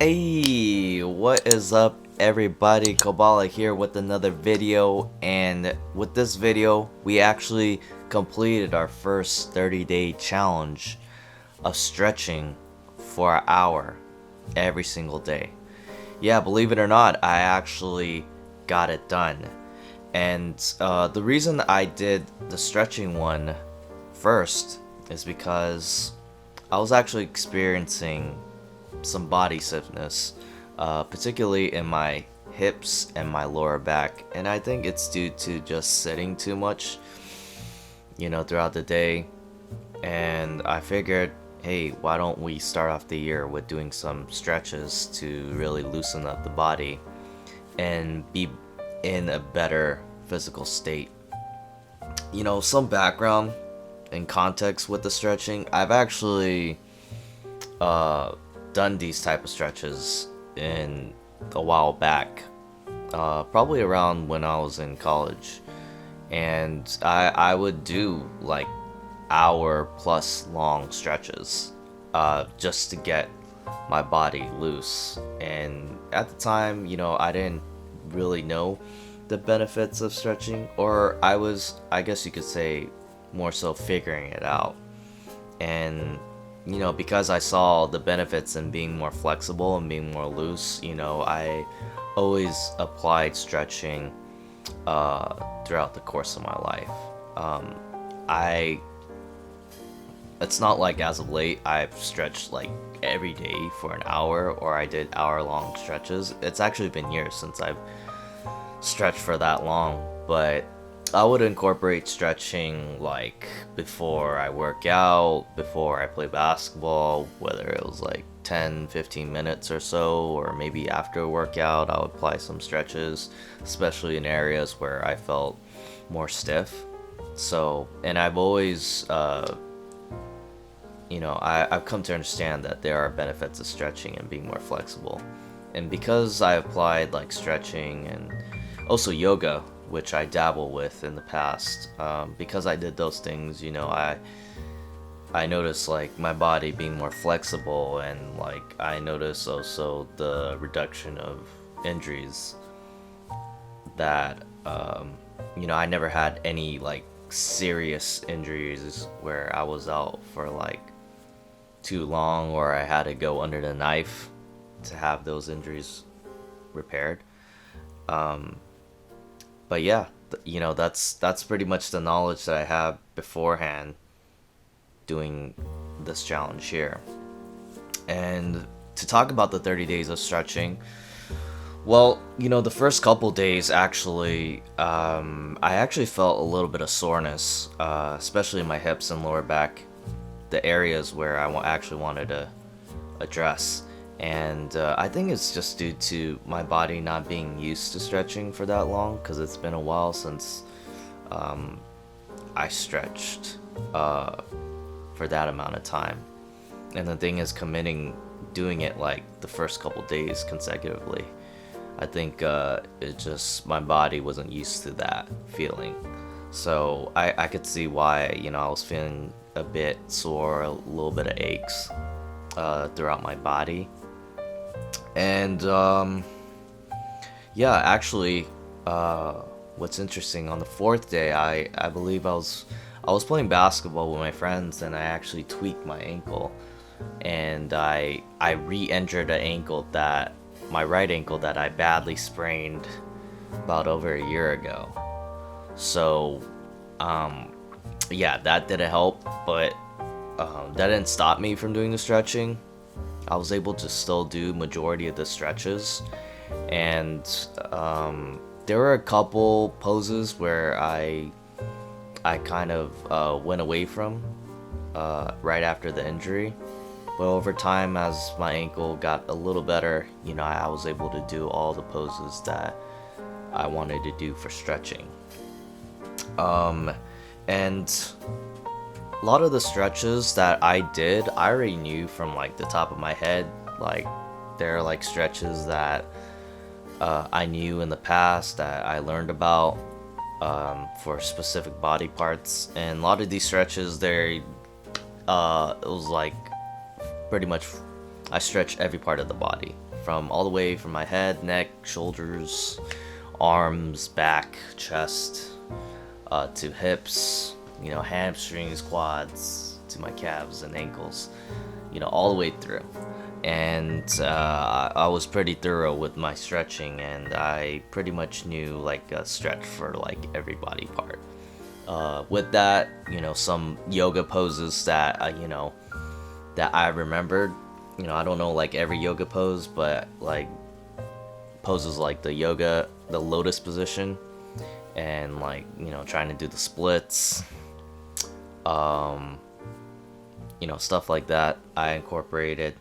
Hey, what is up everybody? Koballa here with another video, and with this video we actually completed our first 30-day challenge of stretching for an hour every single day. Yeah, believe it or not, I actually got it done. And the reason I did the stretching one first is because I was actually experiencing some body stiffness, particularly in my hips and my lower back, and I think it's due to just sitting too much, throughout the day. And I figured, hey, why don't we start off the year with doing some stretches to really loosen up the body and be in a better physical state. Some background and context with the stretching. I've actually done these type of stretches in a while back, probably around when I was in college, and I would do like hour plus long stretches, just to get my body loose. And at the time, I didn't really know the benefits of stretching, or I guess you could say, more so figuring it out. And because I saw the benefits in being more flexible and being more loose, I always applied stretching throughout the course of my life. It's not like as of late I've stretched like every day for an hour, or I did hour-long stretches. It's actually been years since I've stretched for that long, but I would incorporate stretching like before I work out, before I play basketball, whether it was like 10-15 minutes or so, or maybe after a workout I would apply some stretches, especially in areas where I felt more stiff. So, and I've always I've come to understand that there are benefits of stretching and being more flexible. And because I applied like stretching and also yoga, which I dabble with in the past, because I did those things, I noticed like my body being more flexible, and like I noticed also the reduction of injuries that I never had any like serious injuries where I was out for like too long, or I had to go under the knife to have those injuries repaired. But yeah, that's pretty much the knowledge that I have beforehand doing this challenge here. And to talk about the 30 days of stretching, well, the first couple days actually, I actually felt a little bit of soreness, especially in my hips and lower back, the areas where I actually wanted to address. And I think it's just due to my body not being used to stretching for that long, because it's been a while since I stretched for that amount of time. And the thing is, doing it like the first couple days consecutively, I think my body wasn't used to that feeling. So I could see why, I was feeling a bit sore, a little bit of aches throughout my body. And yeah, actually, what's interesting, on the fourth day, I believe I was playing basketball with my friends, and I actually tweaked my ankle, and I re-injured my right ankle that I badly sprained about over a year ago. So yeah, that didn't help, but that didn't stop me from doing the stretching. I was able to still do majority of the stretches, and there were a couple poses where I kind of went away from right after the injury. But over time, as my ankle got a little better, I was able to do all the poses that I wanted to do for stretching. And a lot of the stretches that I did, I already knew from like the top of my head. Like, there are like stretches that I knew in the past, that I learned about for specific body parts. And a lot of these stretches, it was like pretty much I stretch every part of the body, from all the way from my head, neck, shoulders, arms, back, chest, to hips, hamstrings, quads, to my calves and ankles, all the way through. And I was pretty thorough with my stretching, and I pretty much knew like a stretch for like every body part. With that, some yoga poses that that I remembered. I don't know like every yoga pose, but like poses like the lotus position, and like trying to do the splits, stuff like that I incorporated.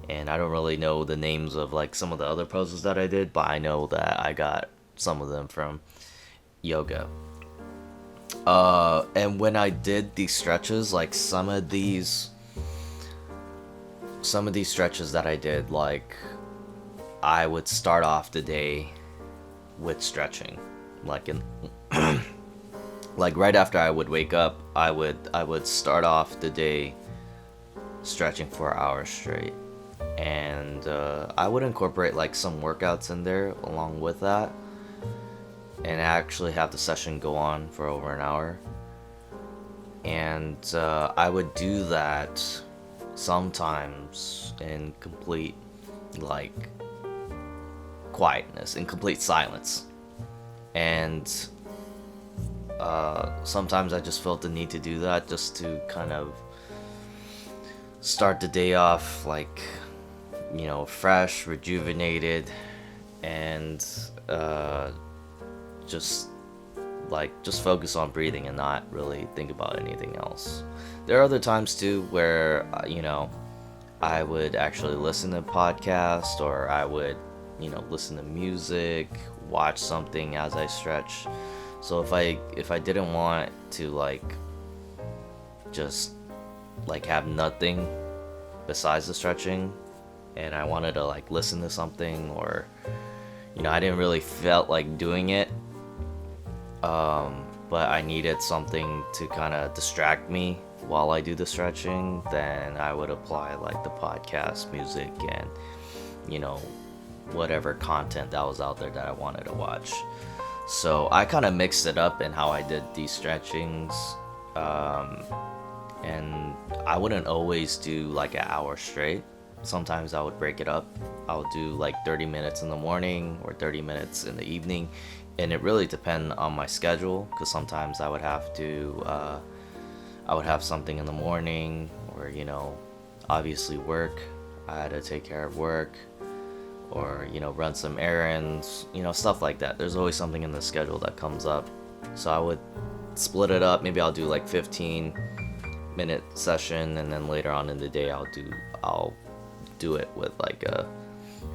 And I don't really know the names of like some of the other poses that I did, but I know that I got some of them from yoga. And when I did these stretches, like some of these stretches that I did, like I would start off the day with stretching, like like right after I would wake up, I would start off the day stretching for hours straight. And I would incorporate like some workouts in there along with that, and actually have the session go on for over an hour. And I would do that sometimes in complete like quietness, in complete silence. And sometimes I just felt the need to do that just to kind of start the day off like fresh, rejuvenated, and just focus on breathing and not really think about anything else. There are other times too where I would actually listen to podcasts, or I would listen to music, watch something as I stretch. So if I didn't want to like just like have nothing besides the stretching, and I wanted to like listen to something, or I didn't really felt like doing it, but I needed something to kind of distract me while I do the stretching, then I would apply like the podcast music and whatever content that was out there that I wanted to watch. So I kind of mixed it up in how I did these stretchings, and I wouldn't always do like an hour straight. Sometimes I would break it up. I would do like 30 minutes in the morning or 30 minutes in the evening, and it really depended on my schedule, because sometimes I would have to I would have something in the morning, or obviously work. I had to take care of work, or run some errands, stuff like that. There's always something in the schedule that comes up, so I would split it up. Maybe I'll do like 15-minute session, and then later on in the day I'll do it with like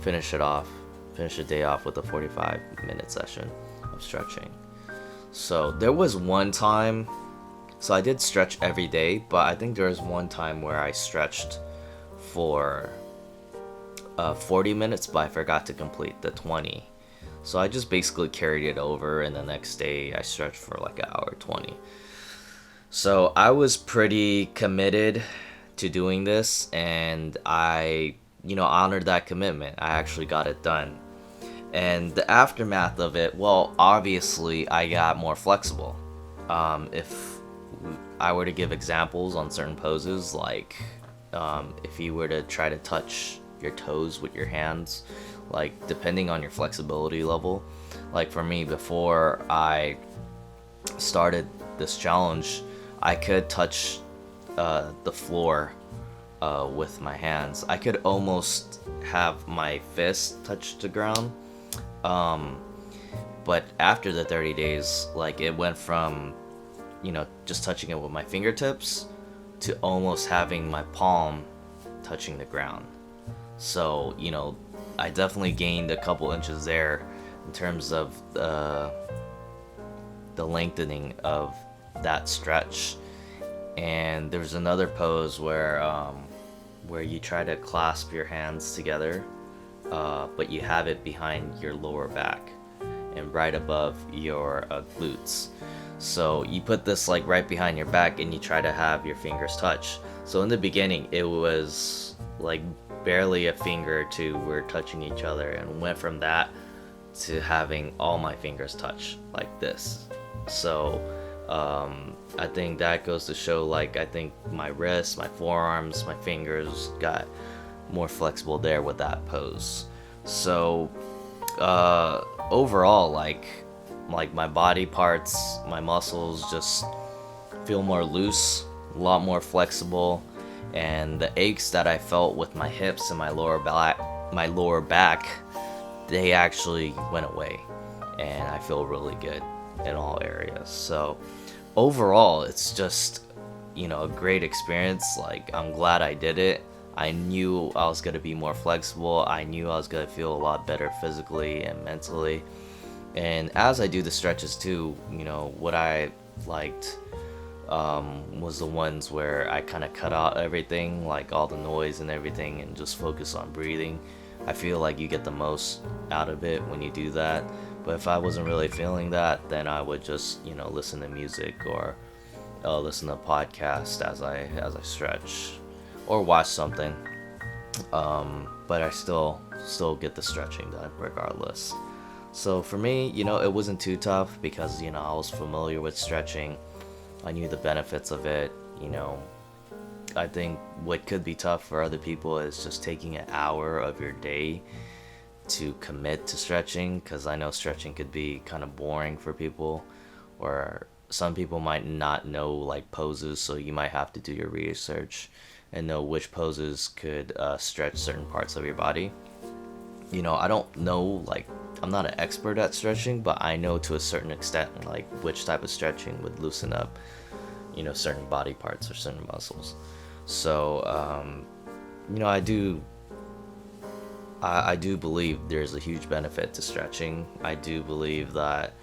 finish the day off with a 45-minute session of stretching. So there was one time, so I did stretch every day, but I think there was one time where I stretched for 40 minutes, but I forgot to complete the 20. So I just basically carried it over, and the next day I stretched for like an hour 20. So I was pretty committed to doing this, and I honored that commitment. I actually got it done. And the aftermath of it, well, obviously I got more flexible. If I were to give examples on certain poses, like if you were to try to touch your toes with your hands, like depending on your flexibility level, like for me, before I started this challenge, I could touch the floor with my hands. I could almost have my fist touch the ground, but after the 30 days, like it went from just touching it with my fingertips to almost having my palm touching the ground. So I definitely gained a couple inches there in terms of the lengthening of that stretch. And there's another pose where you try to clasp your hands together, but you have it behind your lower back and right above your glutes. So you put this like right behind your back, and you try to have your fingers touch. So in the beginning, it was like barely a finger to we're touching each other, and went from that to having all my fingers touch like this. So I think that goes to show, like, I think my wrists, my forearms, my fingers got more flexible there with that pose. So overall, like my body parts, my muscles just feel more loose, a lot more flexible, and the aches that I felt with my hips and my lower back, they actually went away, and I feel really good in all areas. So overall, it's just, a great experience. Like, I'm glad I did it. I knew I was going to be more flexible. I knew I was going to feel a lot better physically and mentally. And as I do the stretches too, what I liked was the ones where I kind of cut out everything, like all the noise and everything, and just focus on breathing. I feel like you get the most out of it when you do that. But if I wasn't really feeling that, then I would just, listen to music or listen to a podcast as I stretch, or watch something. But I still get the stretching done regardless. So for me, it wasn't too tough because, I was familiar with stretching. I knew the benefits of it. I think what could be tough for other people is just taking an hour of your day to commit to stretching, because I know stretching could be kind of boring for people, or some people might not know like poses, so you might have to do your research and know which poses could stretch certain parts of your body. I don't know, like, I'm not an expert at stretching, but I know to a certain extent like which type of stretching would loosen up certain body parts or certain muscles. So I do believe there's a huge benefit to stretching. I do believe that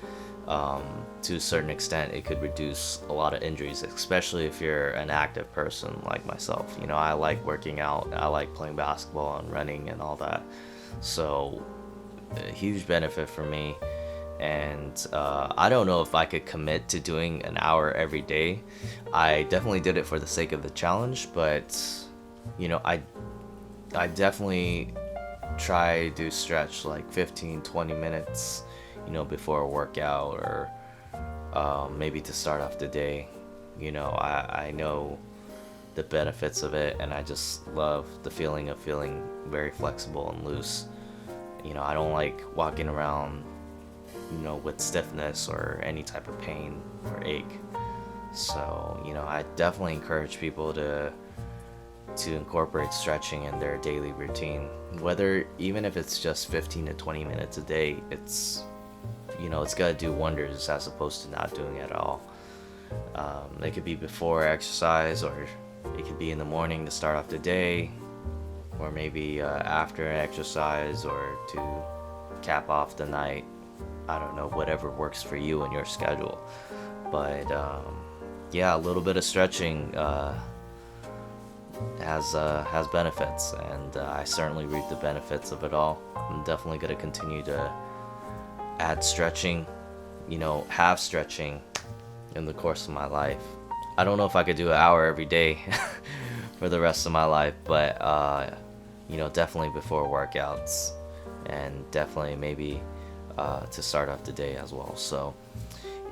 to a certain extent it could reduce a lot of injuries, especially if you're an active person like myself. I like working out, I like playing basketball and running and all that. So a huge benefit for me. And I don't know if I could commit to doing an hour every day. I definitely did it for the sake of the challenge, but I definitely try to stretch like 15-20 minutes before a workout, or maybe to start off the day. I know the benefits of it, and I just love the feeling of feeling very flexible and loose. I don't like walking around with stiffness or any type of pain or ache. So I definitely encourage people to incorporate stretching in their daily routine, whether even if it's just 15 to 20 minutes a day. It's it's gonna do wonders as opposed to not doing it at all. It could be before exercise, or it could be in the morning to start off the day, or maybe after an exercise, or to cap off the night. I don't know, whatever works for you and your schedule. But yeah, a little bit of stretching has benefits, and I certainly reap the benefits of it all. I'm definitely going to continue to add stretching, have stretching in the course of my life. I don't know if I could do an hour every day for the rest of my life, but definitely before workouts, and definitely maybe to start off the day as well. So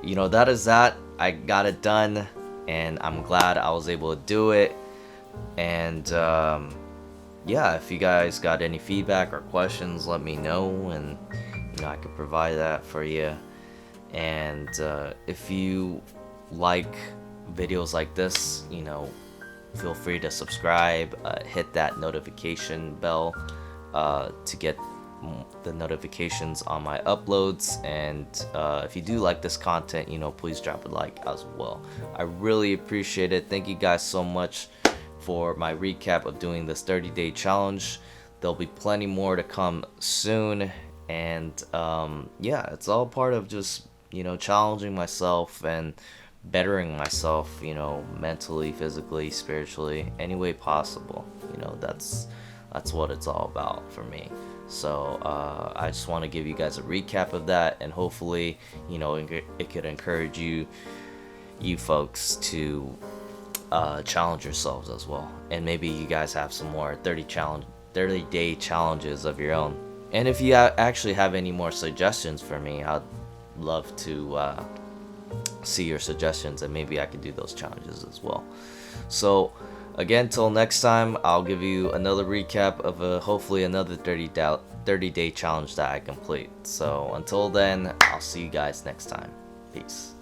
that is that. I got it done, and I'm glad I was able to do it. And yeah, if you guys got any feedback or questions, let me know, and I could provide that for you. And if you like videos like this, feel free to subscribe, hit that notification bell to get the notifications on my uploads. And if you do like this content, please drop a like as well. I really appreciate it. Thank you guys so much for my recap of doing this 30-day challenge. There'll be plenty more to come soon. And yeah, it's all part of just challenging myself and bettering myself, mentally, physically, spiritually, any way possible. That's what it's all about for me. So I just want to give you guys a recap of that, and hopefully it could encourage you folks to challenge yourselves as well. And maybe you guys have some more 30 30-day challenges of your own. And if you actually have any more suggestions for me, I'd love to see your suggestions, and maybe I can do those challenges as well. So again, till next time, I'll give you another recap of hopefully another 30-day challenge that I complete. So until then, I'll see you guys next time. Peace.